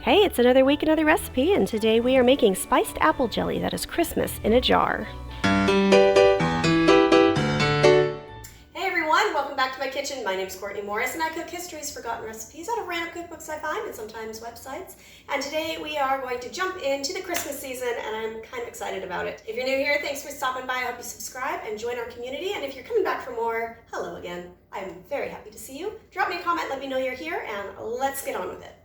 Hey, it's another week, another recipe, and today we are making spiced apple jelly that is Christmas in a jar. Hey everyone, welcome back to my kitchen. My name is Courtney Morris and I cook history's forgotten recipes out of random cookbooks I find and sometimes websites. And today we are going to jump into the Christmas season and I'm kind of excited about it. If you're new here, thanks for stopping by. I hope you subscribe and join our community. And if you're coming back for more, hello again. I'm very happy to see you. Drop me a comment, let me know you're here, and let's get on with it.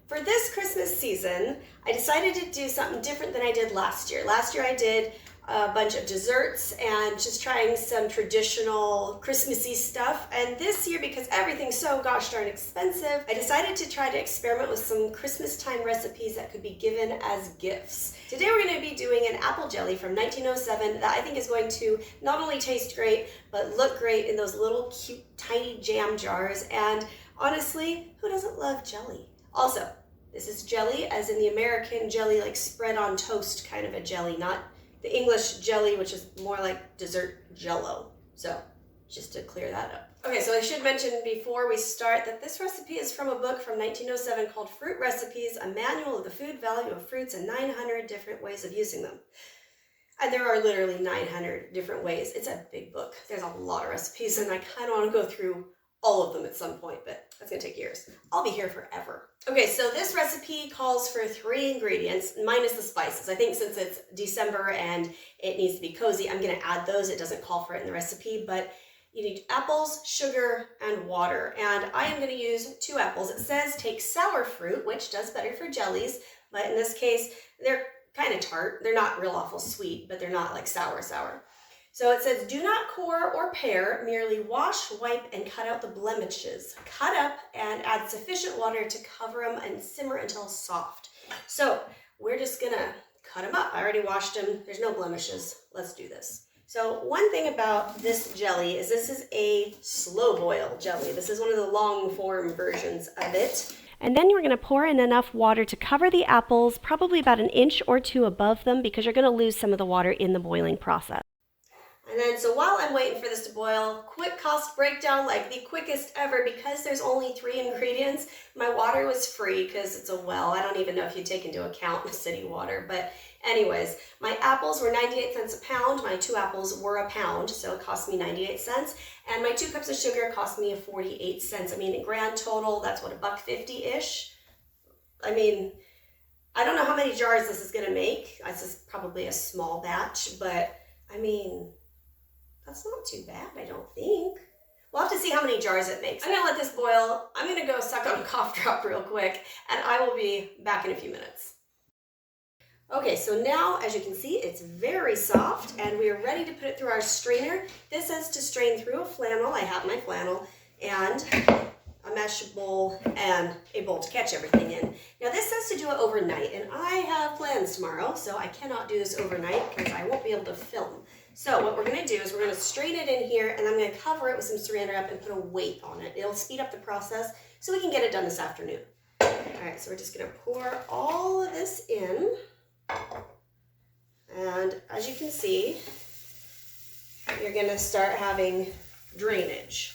For this Christmas season, I decided to do something different than I did last year. Last year I did a bunch of desserts and just trying some traditional Christmassy stuff. And this year, because everything's so gosh darn expensive, I decided to try to experiment with some Christmas time recipes that could be given as gifts. Today we're going to be doing an apple jelly from 1907 that I think is going to not only taste great, but look great in those little cute tiny jam jars. And honestly, who doesn't love jelly? Also, this is jelly as in the American jelly, like spread on toast kind of a jelly, not the English jelly, which is more like dessert jello. So just to clear that up. Okay, so I should mention before we start that this recipe is from a book from 1907 called Fruit Recipes, a manual of the food value of fruits and 900 different ways of using them. And there are literally 900 different ways. It's a big book. There's a lot of recipes and I kind of want to go through all of them at some point, but that's gonna take years. I'll be here forever. Okay, so this recipe calls for 3 ingredients, minus the spices. I think since it's December and it needs to be cozy, I'm gonna add those. It doesn't call for it in the recipe, but you need apples, sugar, and water. And I am gonna use 2 apples. It says take sour fruit, which does better for jellies, but in this case, they're kind of tart. They're not real awful sweet, but they're not like sour. So it says, do not core or pare, merely wash, wipe, and cut out the blemishes. Cut up and add sufficient water to cover them and simmer until soft. So we're just gonna cut them up. I already washed them. There's no blemishes. Let's do this. So one thing about this jelly is this is a slow boil jelly. This is one of the long form versions of it. And then you're going to pour in enough water to cover the apples, probably about 1 inch or 2 above them, because you're going to lose some of the water in the boiling process. And then, so while I'm waiting for this to boil, quick cost breakdown, like the quickest ever, because there's only 3 ingredients. My water was free because it's a well. I don't even know if you take into account city water, but anyways, my apples were 98 cents a pound. My 2 apples were a pound, so it cost me 98 cents. And my 2 cups of sugar cost me 48 cents. I mean, in grand total, that's what, $1.50-ish? I mean, I don't know how many jars this is gonna make. This is probably a small batch, but I mean, that's not too bad, I don't think. We'll have to see how many jars it makes. I'm gonna let this boil. I'm gonna go suck on a cough drop real quick, and I will be back in a few minutes. Okay, so now, as you can see, it's very soft, and we are ready to put it through our strainer. This is to strain through a flannel. I have my flannel, and a mesh bowl, and a bowl to catch everything in. Now this says to do it overnight, and I have plans tomorrow, so I cannot do this overnight because I won't be able to film. So what we're gonna do is we're gonna strain it in here, and I'm gonna cover it with some saran wrap and put a weight on it. It'll speed up the process so we can get it done this afternoon. All right, so we're just gonna pour all of this in. And as you can see, you're gonna start having drainage.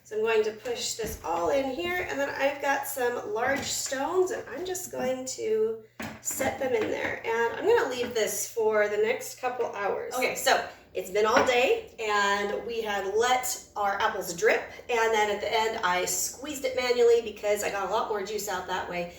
So I'm going to push this all in here, and then I've got some large stones, and I'm just going to set them in there. And I'm gonna leave this for the next couple hours. Okay, so it's been all day, and we had let our apples drip, and then at the end I squeezed it manually because I got a lot more juice out that way.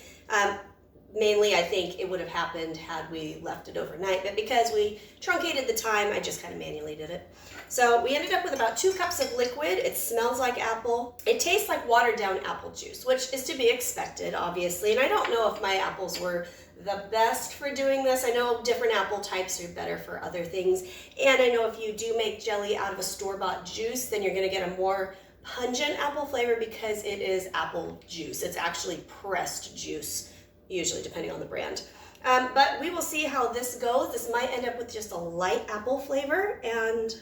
Mainly, I think it would have happened had we left it overnight, but because we truncated the time, I just kind of manually did it. So we ended up with about 2 cups of liquid. It smells like apple. It tastes like watered down apple juice, which is to be expected, obviously. And I don't know if my apples were the best for doing this. I know different apple types are better for other things. And I know if you do make jelly out of a store-bought juice, then you're gonna get a more pungent apple flavor because it is apple juice. It's actually pressed juice, usually depending on the brand. But we will see how this goes. This might end up with just a light apple flavor, and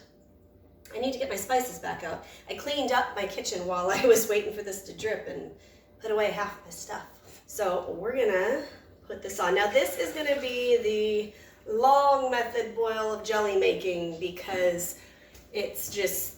I need to get my spices back out. I cleaned up my kitchen while I was waiting for this to drip and put away half my stuff. So we're gonna put this on. Now this is gonna be the long method boil of jelly making because it's just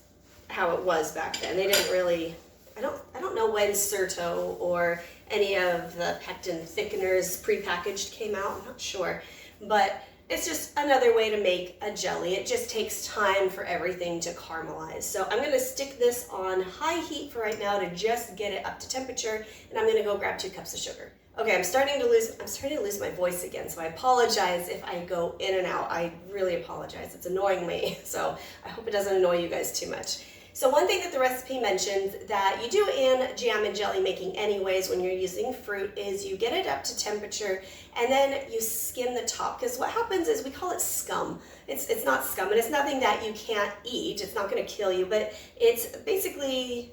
how it was back then. They didn't really, I don't know when Serto or any of the pectin thickeners prepackaged came out, I'm not sure. But it's just another way to make a jelly. It just takes time for everything to caramelize. So I'm gonna stick this on high heat for right now to just get it up to temperature, and I'm gonna go grab 2 cups of sugar. Okay, I'm starting to lose my voice again, so I apologize if I go in and out. I really apologize. It's annoying me, so I hope it doesn't annoy you guys too much. So one thing that the recipe mentions that you do in jam and jelly making anyways when you're using fruit is you get it up to temperature and then you skim the top, because what happens is we call it scum. It's not scum, and it's nothing that you can't eat. It's not going to kill you, but it's basically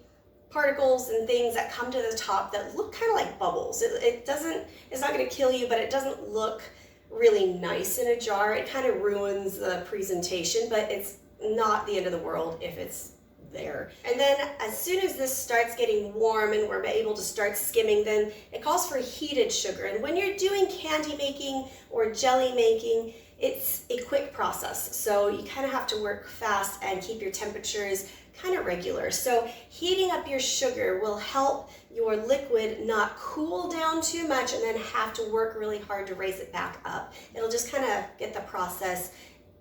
particles and things that come to the top that look kind of like bubbles. It's not going to kill you, but it doesn't look really nice in a jar. It kind of ruins the presentation, but it's not the end of the world if it's there. And then as soon as this starts getting warm and we're able to start skimming, then it calls for heated sugar. And when you're doing candy making or jelly making, it's a quick process. So you kind of have to work fast and keep your temperatures kind of regular. So heating up your sugar will help your liquid not cool down too much and then have to work really hard to raise it back up. It'll just kind of get the process,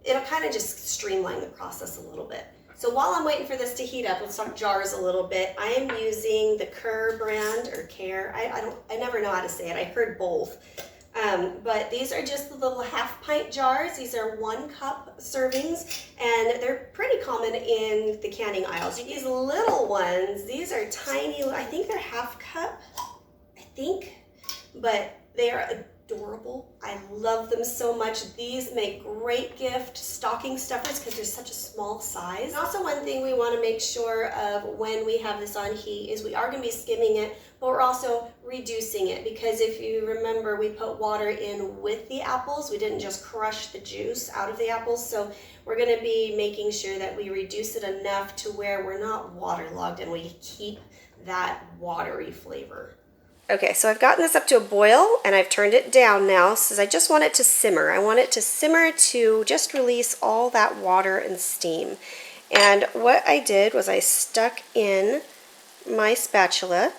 it'll kind of just streamline the process a little bit. So while I'm waiting for this to heat up, let's talk jars a little bit. I am using the Kerr brand, or Care. I never know how to say it. I heard both. But these are just the little 1/2 pint jars. These are 1 cup servings, and they're pretty common in the canning aisles. These little ones, these are tiny. I think they're 1/2 cup, but they are adorable. I love them so much. These make great gift stocking stuffers because they're such a small size. And also one thing we want to make sure of when we have this on heat is we are going to be skimming it, but we're also reducing it, because if you remember, we put water in with the apples. We didn't just crush the juice out of the apples. So we're going to be making sure that we reduce it enough to where we're not waterlogged and we keep that watery flavor. Okay, so I've gotten this up to a boil and I've turned it down now, because I just want it to simmer. I want it to simmer to just release all that water and steam. And what I did was I stuck in my spatula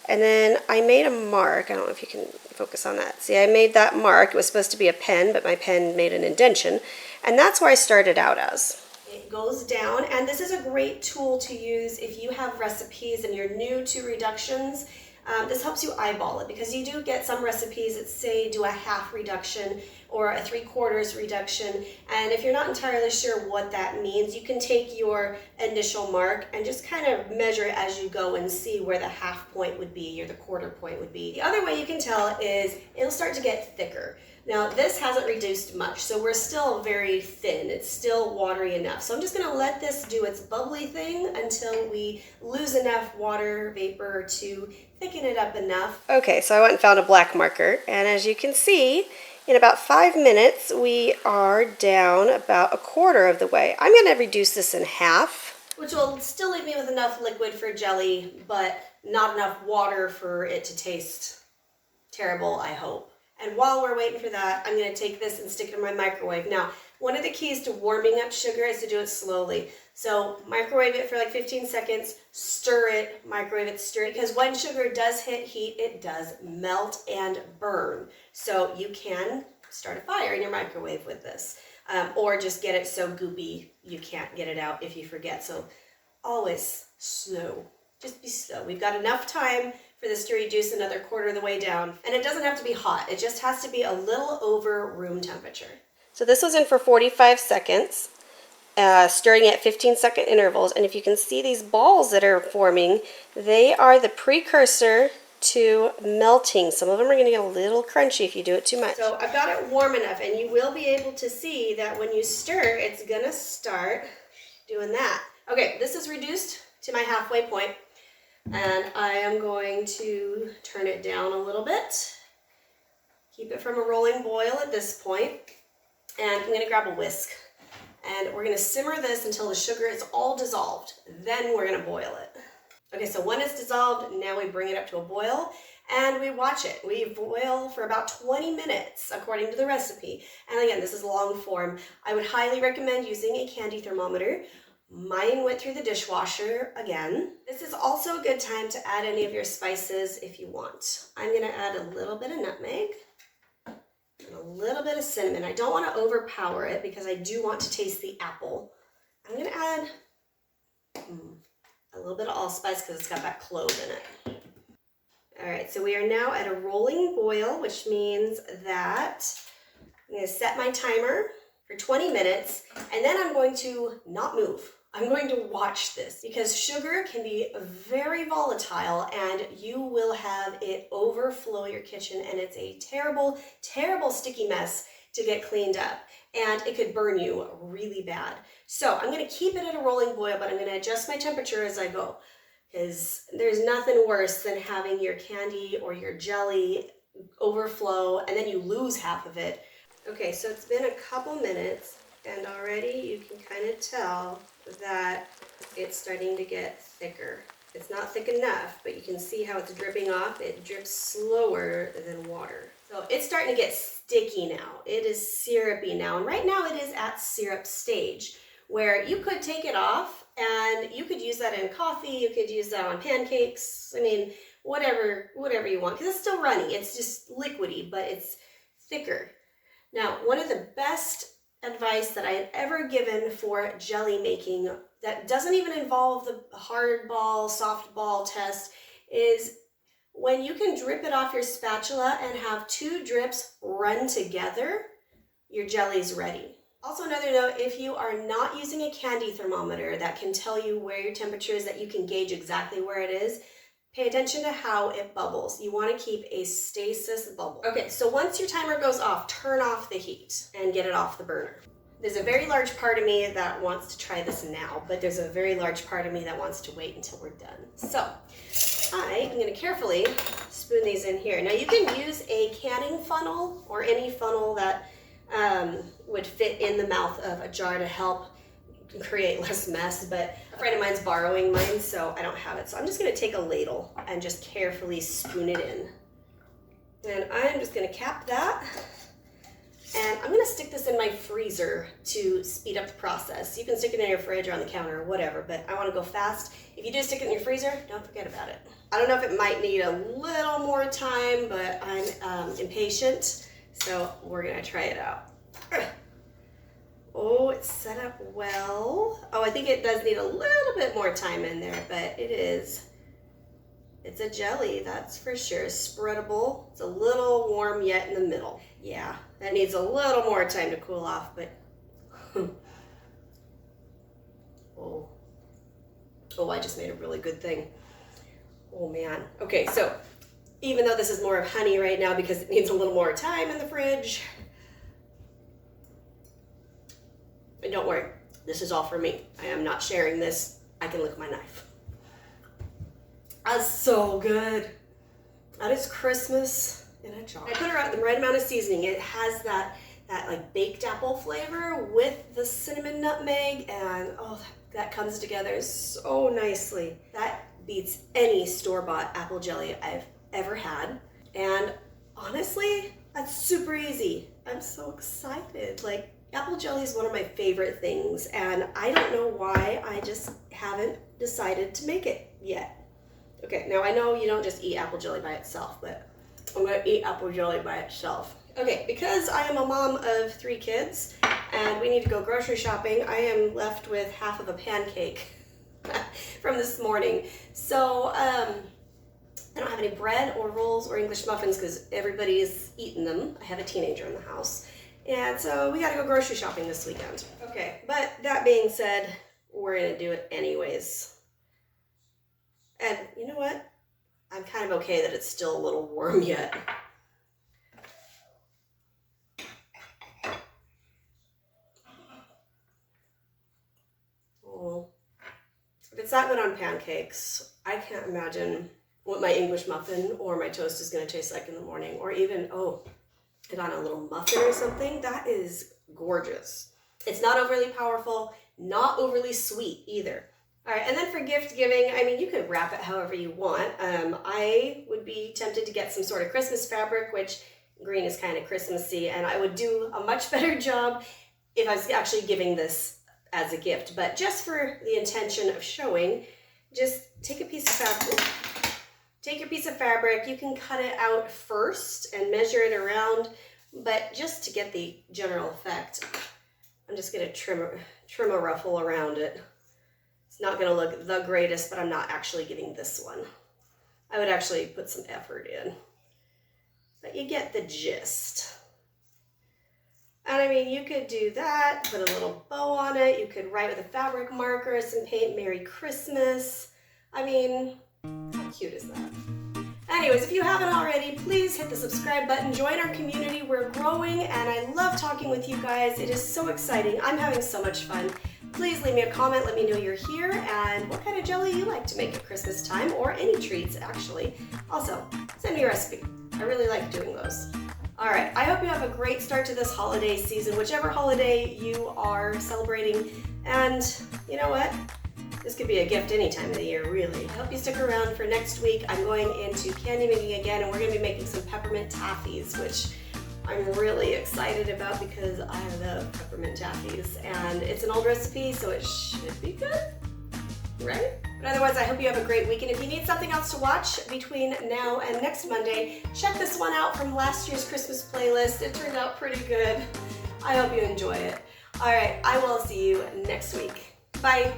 and then I made a mark. I don't know if you can focus on that. See, I made that mark. It was supposed to be a pen, but my pen made an indentation. And that's where I started out as. It goes down, and this is a great tool to use if you have recipes and you're new to reductions. This helps you eyeball it, because you do get some recipes that say do a 1/2 reduction or a 3/4 reduction, and if you're not entirely sure what that means, you can take your initial mark and just kind of measure it as you go and see where the 1/2 point would be or the 1/4 point would be. The other way you can tell is it'll start to get thicker. Now this hasn't reduced much, so we're still very thin. It's still watery enough. So I'm just going to let this do its bubbly thing until we lose enough water vapor to thicken it up enough. Okay, so I went and found a black marker, and as you can see, in about 5 minutes we are down about 1/4 of the way. I'm going to reduce this in half, which will still leave me with enough liquid for jelly, but not enough water for it to taste terrible, I hope. And while we're waiting for that, I'm going to take this and stick it in my microwave. Now, one of the keys to warming up sugar is to do it slowly. So microwave it for like 15 seconds, stir it, microwave it, stir it, because when sugar does hit heat, it does melt and burn. So you can start a fire in your microwave with this, or just get it so goopy you can't get it out if you forget. So always slow. Just be slow. We've got enough time for this to reduce another 1/4 of the way down. And it doesn't have to be hot. It just has to be a little over room temperature. So this was in for 45 seconds, stirring at 15-second intervals. And if you can see these balls that are forming, they are the precursor to melting. Some of them are going to get a little crunchy if you do it too much. So I've got it warm enough, and you will be able to see that when you stir, it's going to start doing that. Okay, this is reduced to my halfway point. And I am going to turn it down a little bit. Keep it from a rolling boil at this point. And I'm going to grab a whisk. And we're going to simmer this until the sugar is all dissolved. Then we're going to boil it. Okay, so when it's dissolved, now we bring it up to a boil and we watch it. We boil for about 20 minutes according to the recipe. And again, this is long form. I would highly recommend using a candy thermometer. Mine went through the dishwasher again. This is also a good time to add any of your spices if you want. I'm gonna add a little bit of nutmeg and a little bit of cinnamon. I don't want to overpower it because I do want to taste the apple. I'm gonna add a little bit of allspice because it's got that clove in it. All right, so we are now at a rolling boil, which means that I'm gonna set my timer for 20 minutes, and then I'm going to not move. I'm going to watch this because sugar can be very volatile and you will have it overflow your kitchen, and it's a terrible, terrible sticky mess to get cleaned up, and it could burn you really bad. So I'm gonna keep it at a rolling boil, but I'm gonna adjust my temperature as I go, because there's nothing worse than having your candy or your jelly overflow and then you lose half of it. Okay, so it's been a couple minutes and already you can kind of tell that it's starting to get thicker. It's not thick enough, but you can see how it's dripping off. It drips slower than water. So it's starting to get sticky now. It is syrupy now, and right now it is at syrup stage, where you could take it off and you could use that in coffee, you could use that on pancakes, I mean, whatever you want, because it's still runny. It's just liquidy, but it's thicker. Now, one of the best advice that I had ever given for jelly making that doesn't even involve the hard ball, soft ball test is when you can drip it off your spatula and have 2 drips run together, your jelly's ready. Also, another note, if you are not using a candy thermometer that can tell you where your temperature is, that you can gauge exactly where it is, pay attention to how it bubbles. You want to keep a stasis bubble. Okay, so once your timer goes off, turn off the heat and get it off the burner. There's a very large part of me that wants to try this now, but there's a very large part of me that wants to wait until we're done. So I am going to carefully spoon these in here. Now you can use a canning funnel or any funnel that would fit in the mouth of a jar to help create less mess, but a friend of mine's borrowing mine, so I don't have it. So I'm just going to take a ladle and just carefully spoon it in. And I'm just going to cap that. And I'm going to stick this in my freezer to speed up the process. You can stick it in your fridge or on the counter or whatever, but I want to go fast. If you do stick it in your freezer, don't forget about it. I don't know if it might need a little more time, but I'm impatient, so we're going to try it out. Oh, it's set up well. Oh, I think it does need a little bit more time in there, but it's a jelly, that's for sure. Spreadable. It's a little warm yet in the middle. Yeah, that needs a little more time to cool off, but oh, I just made a really good thing. Oh man. Okay, so even though this is more of honey right now because it needs a little more time in the fridge, and don't worry, this is all for me. I am not sharing this. I can lick my knife. That's so good. That is Christmas in a jar. I put the right amount of seasoning. It has that like baked apple flavor with the cinnamon nutmeg, and oh, that comes together so nicely. That beats any store-bought apple jelly I've ever had. And honestly, that's super easy. I'm so excited. Like, apple jelly is one of my favorite things, and I don't know why I just haven't decided to make it yet. Okay, now I know you don't just eat apple jelly by itself, but I'm gonna eat apple jelly by itself. Okay, because I am a mom of 3 kids and we need to go grocery shopping, I am left with half of a pancake from this morning. So I don't have any bread or rolls or English muffins because everybody's eaten them. I have a teenager in the house. And so we gotta go grocery shopping this weekend. Okay, but that being said, we're gonna do it anyways. And you know what? I'm kind of okay that it's still a little warm yet. Oh, if it's that good on pancakes, I can't imagine what my English muffin or my toast is gonna taste like in the morning, or even, get on a little muffin or something. That is gorgeous. It's not overly powerful, not overly sweet either. All right, and then for gift giving, I mean, you can wrap it however you want. I would be tempted to get some sort of Christmas fabric, which green is kind of Christmassy, and I would do a much better job if I was actually giving this as a gift, but just for the intention of showing, just take a piece of fabric. Take your piece of fabric. You can cut it out first and measure it around, but just to get the general effect, I'm just going to trim a ruffle around it. It's not going to look the greatest, but I'm not actually getting this one. I would actually put some effort in, but you get the gist. And I mean, you could do that, put a little bow on it. You could write with a fabric marker, some paint, Merry Christmas. I mean, how cute is that? Anyways, if you haven't already, please hit the subscribe button. Join our community. We're growing, and I love talking with you guys. It is so exciting. I'm having so much fun. Please leave me a comment. Let me know you're here and what kind of jelly you like to make at Christmas time, or any treats, actually. Also, send me a recipe. I really like doing those. All right, I hope you have a great start to this holiday season, whichever holiday you are celebrating. And you know what? This could be a gift any time of the year, really. I hope you stick around for next week. I'm going into candy making again, and we're gonna be making some peppermint taffies, which I'm really excited about because I love peppermint taffies. And it's an old recipe, so it should be good, right? But otherwise, I hope you have a great week. And if you need something else to watch between now and next Monday, check this one out from last year's Christmas playlist. It turned out pretty good. I hope you enjoy it. All right, I will see you next week. Bye.